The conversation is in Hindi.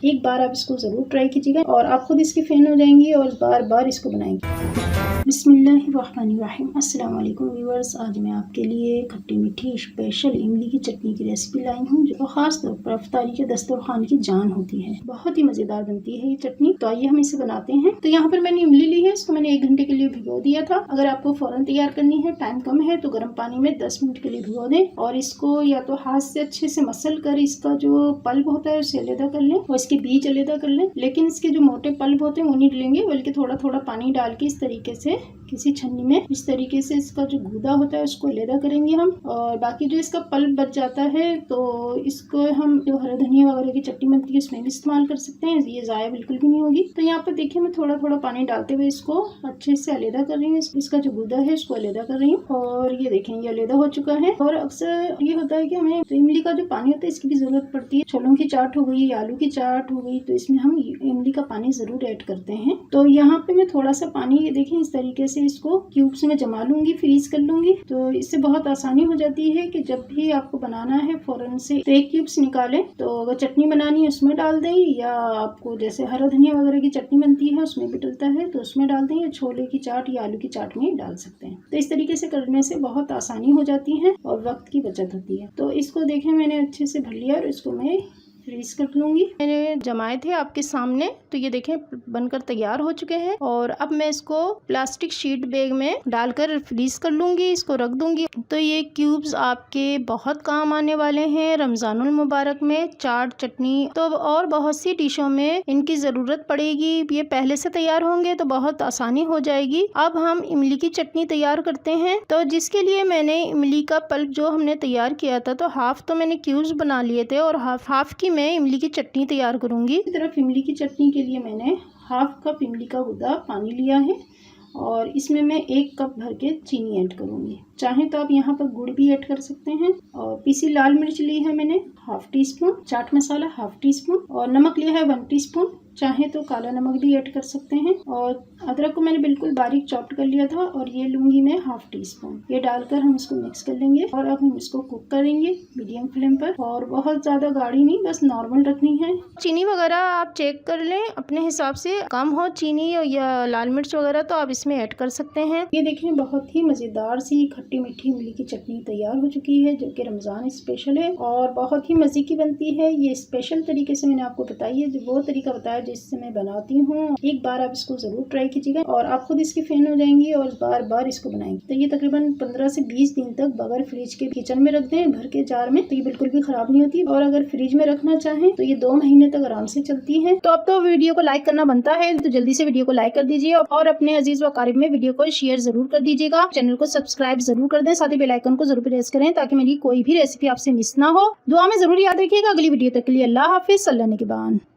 एक बार आप इसको ज़रूर ट्राई कीजिएगा और आप खुद इसके फ़ैन हो जाएंगी और बार बार इसको बनाएंगे। बिस्मिल्लाहिर्रहमानिर्रहीम। अस्सलाम वालेकुम व्यूअर्स, आज मैं आपके लिए खट्टी मीठी स्पेशल इमली की चटनी की रेसिपी लाई हूँ जो ख़ास तौर पर इफ्तारी के दस्तरखान की जान होती है। बहुत ही मज़ेदार बनती है ये चटनी। तो आइए हम इसे बनाते हैं। तो यहाँ पर मैंने इमली ली है, इसको मैंने 1 घंटे के लिए भिगो दिया था। अगर आपको फ़ौरन तैयार करनी है, टाइम कम है, तो गर्म पानी में 10 मिनट के लिए भिगो दें और इसको या तो हाथ से अच्छे से मसल कर इसका जो पल्प होता है उसे अलग कर लें और इसके बीज अलग कर लें। लेकिन इसके जो मोटे पल्प होते हैं वो नहीं लेंगे, बल्कि थोड़ा थोड़ा पानी डाल के इस तरीके से किसी छन्नी में इस तरीके से इसका जो गूदा होता है उसको अलग करेंगे हम। और बाकी जो इसका पल्प बच जाता है तो इसको हम जो हरा धनिया वगैरह की चटनी बनती है उसमें भी इस्तेमाल कर सकते हैं, ये ज़ाया बिल्कुल भी नहीं होगी। तो यहाँ पर देखिए मैं थोड़ा थोड़ा पानी डालते हुए इसको अच्छे से अलग कर रही हूँ। इसका जो गूदा है इसको अलग कर रही हूँ और ये देखें ये अलग हो चुका है। और अक्सर ये होता है कि हमें तो इमली का जो पानी होता है इसकी भी ज़रूरत पड़ती है। छोलों की चाट हो गई, आलू की चाट हो गई, तो इसमें हम इमली का पानी ज़रूर ऐड करते हैं। तो यहाँ पे मैं थोड़ा सा पानी देखें इस तरीके से इसको क्यूब्स में जमा लूंगी, फ्रीज कर लूंगी। तो इससे बहुत आसानी हो जाती है कि जब भी आपको बनाना है फौरन से तो एक क्यूब्स निकालें, तो अगर चटनी बनानी है उसमें डाल दें, या आपको जैसे हरा धनिया वगैरह की चटनी बनती है उसमें भी डलता है तो उसमें डाल दें, या छोले की चाट या आलू की चाट में डाल सकते हैं। तो इस तरीके से करने से बहुत आसानी हो जाती है और वक्त की बचत होती है। तो इसको देखें मैंने अच्छे से भर लिया और इसको मैं फ्रीज कर लूंगी। मैंने जमाए थे आपके सामने, तो ये देखें बनकर तैयार हो चुके हैं। और अब मैं इसको प्लास्टिक शीट बैग में डालकर फ्रीज कर लूंगी, इसको रख दूंगी। तो ये क्यूब्स आपके बहुत काम आने वाले हैं रमजानुल मुबारक में। चाट, चटनी तो और बहुत सी डिशों में इनकी ज़रूरत पड़ेगी। ये पहले से तैयार होंगे तो बहुत आसानी हो जाएगी। अब हम इमली की चटनी तैयार करते हैं। तो जिसके लिए मैंने इमली का पल्प जो हमने तैयार किया था, तो हाफ तो मैंने क्यूब्स बना लिए थे और हाफ की मैं इमली की चटनी तैयार करूंगी। इस तरफ इमली की चटनी के लिए मैंने हाफ कप इमली का गूदा पानी लिया है और इसमें मैं 1 कप भर के चीनी ऐड करूंगी। चाहे तो आप यहाँ पर गुड़ भी ऐड कर सकते हैं। और पीसी लाल मिर्च ली है मैंने ½ टीस्पून, चाट मसाला ½ टीस्पून और नमक लिया है 1 टीस्पून। चाहे तो काला नमक भी ऐड कर सकते हैं। और अदरक को मैंने बिल्कुल बारीक चॉप कर लिया था और ये लूंगी मैं ½ टीस्पून। ये डालकर हम इसको मिक्स कर लेंगे और अब हम इसको कुक करेंगे मीडियम फ्लेम पर। और बहुत ज़्यादा गाढ़ी नहीं, बस नॉर्मल रखनी है। चीनी वगैरह आप चेक कर लें अपने हिसाब से, कम हो चीनी या लाल मिर्च वगैरह तो आप इसमें ऐड कर सकते हैं। ये देखें बहुत ही मज़ेदार सी खट्टी मीठी इमली की चटनी तैयार हो चुकी है जो कि रमज़ान स्पेशल है और बहुत ही मज़े की बनती है। ये स्पेशल तरीके से मैंने आपको बताई है, जो वो तरीका बताया जिससे मैं बनाती हूँ। एक बार आप इसको ज़रूर ट्राई कीजिएगा और आप खुद इसके फ़ैन हो जाएंगी और बार बार इसको बनाएंगे। तो ये तकरीबन 15 से 20 दिन तक बगैर फ्रिज के किचन में रख दें भर के जार में, तो ये बिल्कुल भी ख़राब नहीं होती। और अगर फ्रिज में रखना चाहें तो ये 2 महीने तक आराम से चलती है। तो अब तो वीडियो को लाइक करना बनता है, तो जल्दी से वीडियो को लाइक कर दीजिए और अपने अजीज व अकारिब में वीडियो को शेयर जरूर कर दीजिएगा। चैनल को सब्सक्राइब जरूर कर दें, साथ ही बेल आइकन को जरूर प्रेस करें ताकि मेरी कोई भी रेसिपी आपसे मिस ना हो। दुआ में जरूर याद रखिएगा। अगली वीडियो तक के लिए अल्लाह हाफिज़। सल्लल्लाहु अलैहि वसल्लम।